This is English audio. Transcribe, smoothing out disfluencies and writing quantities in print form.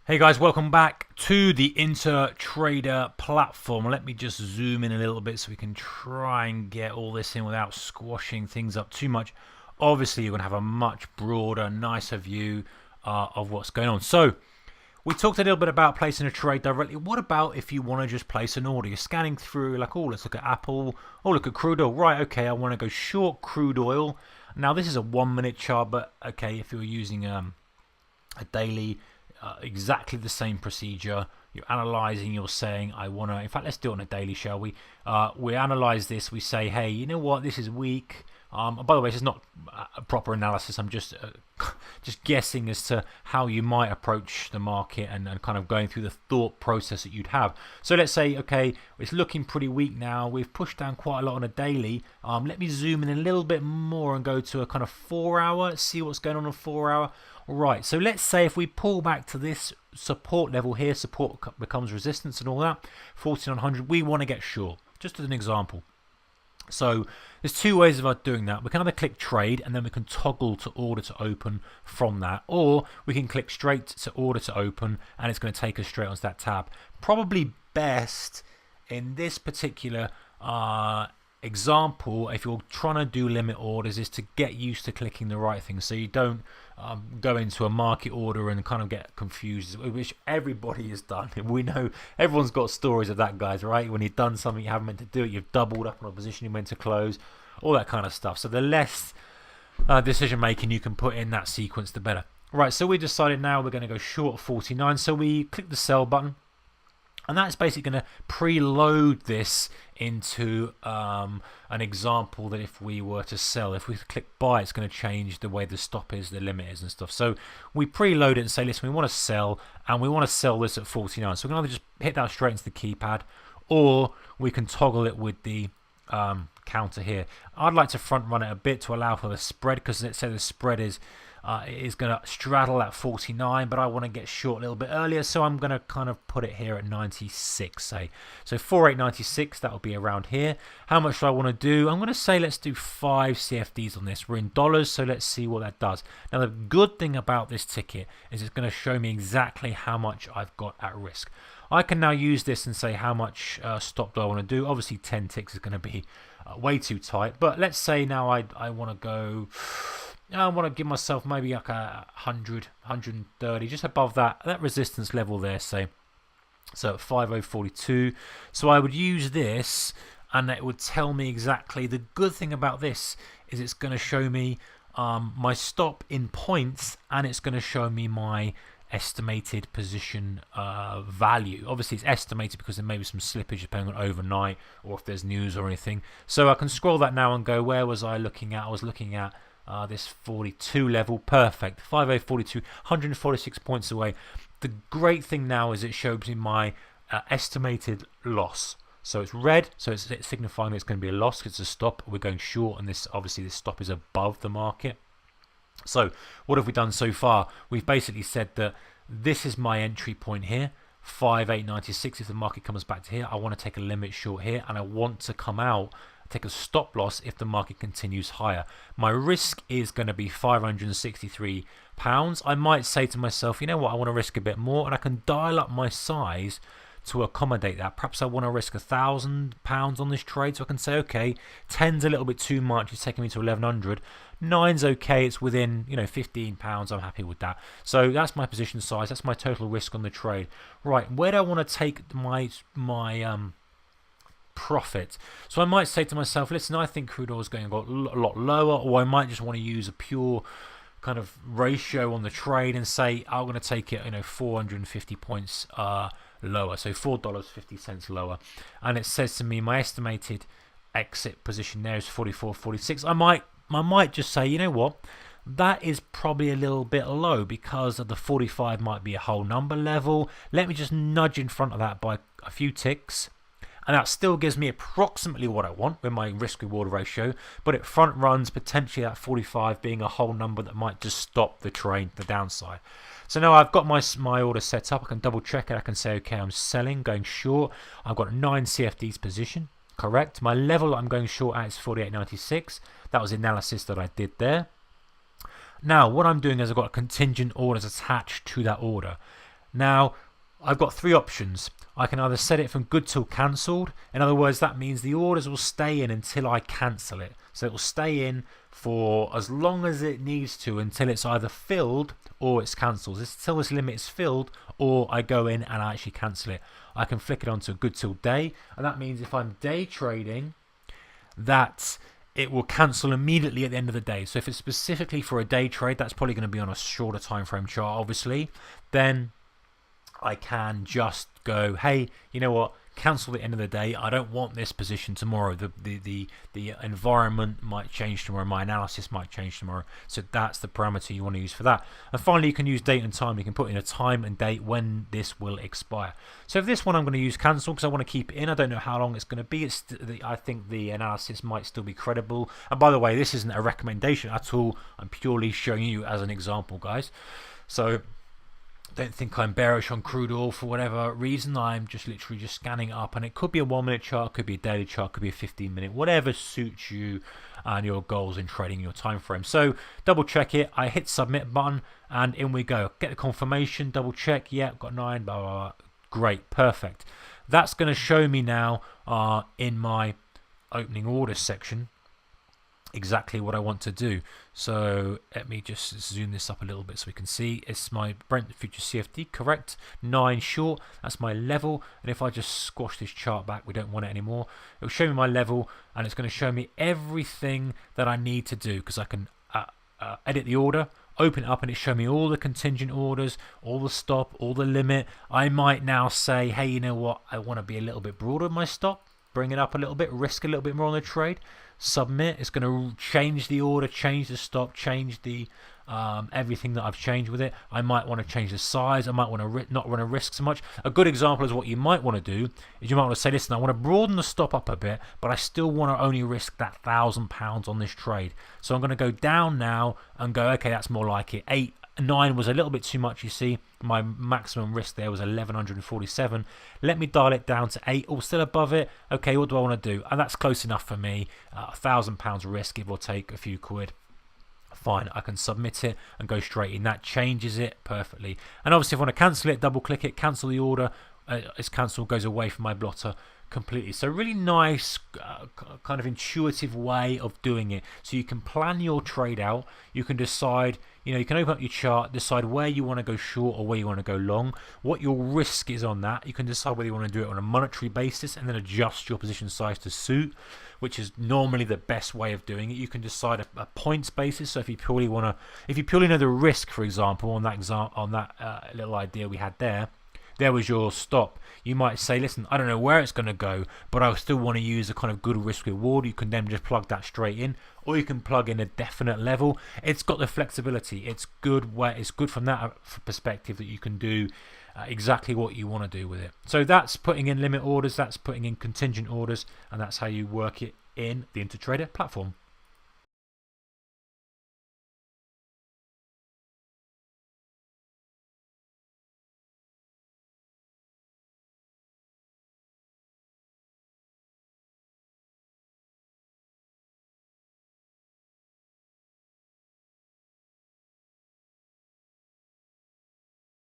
Hey guys, welcome back to the Intertrader platform. Let me just zoom in a little bit so we can try and get all this in without squashing things up too much. Obviously, you're going to have a much broader, nicer view of what's going on. So, we talked a little bit about placing a trade directly. What about if you want to just place an order? You're scanning through like, oh, let's look at Apple. Oh, look at crude oil. Right, okay, I want to go short crude oil. Now, this is a 1 minute chart, but okay, if you're using a daily, exactly the same procedure. You're analyzing, you're saying, I want to, in fact, let's do it on a daily, shall we? We analyze this, we say, hey, you know what, this is weak. By the way, this is not a proper analysis. I'm just just guessing as to how you might approach the market and kind of going through the thought process that you'd have. So let's say, okay, it's looking pretty weak now. We've pushed down quite a lot on a daily. Let me zoom in a little bit more and go to a kind of 4 hour. Let's see what's going on a 4 hour. Right, so let's say if we pull back to this support level here, support becomes resistance and all that, 1400, we want to get short, just as an example. So there's two ways of doing that. We can either click trade and then we can toggle to order to open from that, or we can click straight to order to open and it's going to take us straight onto that tab. Probably best in this particular example, if you're trying to do limit orders, is to get used to clicking the right thing so you don't go into a market order and kind of get confused, which everybody has done. We know everyone's got stories of that, guys, right? When you've done something you haven't meant to do it, you've doubled up on a position you meant to close, all that kind of stuff. So the less decision making you can put in that sequence, the better. Right, so we decided now we're going to go short 49, so we click the sell button. And that's basically going to preload this into an example that if we were to sell, if we click buy, it's going to change the way the stop is, the limit is and stuff. So we preload it and say, listen, we want to sell and we want to sell this at 49. So we can either just hit that straight into the keypad or we can toggle it with the counter here. I'd like to front run it a bit to allow for the spread, because let's say the spread is going to straddle at 49, but I want to get short a little bit earlier, so I'm going to kind of put it here at 96, say. So 4896, that will be around here. How much do I want to do? I'm going to say let's do 5 CFDs on this. We're in dollars, so let's see what that does. Now, the good thing about this ticket is it's going to show me exactly how much I've got at risk. I can now use this and say how much stop do I want to do. Obviously 10 ticks is going to be way too tight, but let's say now I want to go, I want to give myself maybe like 100, 130, just above that resistance level there, say. So at 5042. So I would use this and it would tell me exactly. The good thing about this is it's going to show me my stop in points, and it's going to show me my estimated position value. Obviously it's estimated because there may be some slippage depending on overnight or if there's news or anything. So I can scroll that now and go, where was I looking at? I was looking at this 42 level. Perfect. 5042, 146 points away. The great thing now is it shows me my estimated loss. So it's red, so it's signifying it's going to be a loss. It's a stop. We're going short, and this obviously this stop is above the market. So what have we done so far? We've basically said that this is my entry point here, 5896. If the market comes back to here, I want to take a limit short here, and I want to come out, take a stop loss if the market continues higher. My risk is going to be £563. I might say to myself, you know what, I want to risk a bit more, and I can dial up my size to accommodate that. Perhaps I want to risk £1,000 on this trade, so I can say, okay, 10's a little bit too much, it's taking me to 1100. 9's okay, it's within, you know, £15. I'm happy with that. So that's my position size, that's my total risk on the trade. Right, where do I want to take my profit? So I might say to myself, listen, I think crude oil is going to go a lot lower, or I might just want to use a pure kind of ratio on the trade and say I'm going to take it, you know, 450 points lower, so $4.50 lower, and it says to me my estimated exit position there is 44.46. I might just say, you know what, that is probably a little bit low because of the 45 might be a whole number level. Let me just nudge in front of that by a few ticks, and that still gives me approximately what I want with my risk reward ratio, but it front runs potentially that 45 being a whole number that might just stop the trade, the downside. So now I've got my order set up. I can double check it. I can say, okay, I'm selling, going short. I've got 9 CFDs position, correct. My level I'm going short at is 48.96. That was the analysis that I did there. Now what I'm doing is I've got contingent orders attached to that order. Now, I've got three options. I can either set it from good till cancelled. In other words, that means the orders will stay in until I cancel it. So it will stay in for as long as it needs to until it's either filled or it's cancelled. Until this limit is filled or I go in and I actually cancel it. I can flick it onto good till day, and that means if I'm day trading, that it will cancel immediately at the end of the day. So if it's specifically for a day trade, that's probably going to be on a shorter time frame chart, obviously. Then I can just go, hey, you know what? Cancel at the end of the day. I don't want this position tomorrow. The environment might change tomorrow. My analysis might change tomorrow. So that's the parameter you want to use for that. And finally, you can use date and time. You can put in a time and date when this will expire. So for this one, I'm going to use cancel because I want to keep it in. I don't know how long it's going to be. I think the analysis might still be credible. And by the way, this isn't a recommendation at all. I'm purely showing you as an example, guys. So don't think I'm bearish on crude oil for whatever reason. I'm just literally just scanning it up, and it could be a 1 minute chart, could be a daily chart, could be a 15-minute, whatever suits you and your goals in trading your time frame. So double check it. I hit submit button and in we go. Get the confirmation, double check. Yeah, got 9, blah, blah, blah. Great, perfect. That's going to show me now in my opening orders section exactly what I want to do. So let me just zoom this up a little bit so we can see. It's my Brent Futures CFD, correct? 9 short, that's my level. And if I just squash this chart back, we don't want it anymore. It'll show me my level, and it's going to show me everything that I need to do, because I can edit the order, open it up, and it show me all the contingent orders, all the stop, all the limit. I might now say, hey, you know what? I want to be a little bit broader in my stop, bring it up a little bit, risk a little bit more on the trade. Submit. It's going to change the order, change the stop, change the everything that I've changed with it. I might want to change the size. I might want to not want to risk so much. A good example is what you might want to do is you might want to say, listen, I want to broaden the stop up a bit, but I still want to only risk that £1,000 on this trade. So I'm going to go down now and go, okay, that's more like it. 9 was a little bit too much, you see. My maximum risk there was 1147. Let me dial it down to 8, or still above it. Okay, what do I want to do? And that's close enough for me. £1,000 risk, give or take a few quid. Fine, I can submit it and go straight in. That changes it perfectly. And obviously, if I want to cancel it, double click it, cancel the order. It's cancelled, goes away from my blotter completely. So really nice kind of intuitive way of doing it. So you can plan your trade out. You can decide, you know, you can open up your chart, decide where you want to go short or where you want to go long, what your risk is on that. You can decide whether you want to do it on a monetary basis and then adjust your position size to suit, which is normally the best way of doing it. You can decide a points basis. So if you purely want to, if you purely know the risk, for example, on that little idea we had there was your stop. You might say, listen, I don't know where it's going to go, but I still want to use a kind of good risk reward. You can then just plug that straight in, or you can plug in a definite level. It's got the flexibility. It's good from that perspective that you can do exactly what you want to do with it. So that's putting in limit orders, that's putting in contingent orders, and that's how you work it in the Intertrader platform.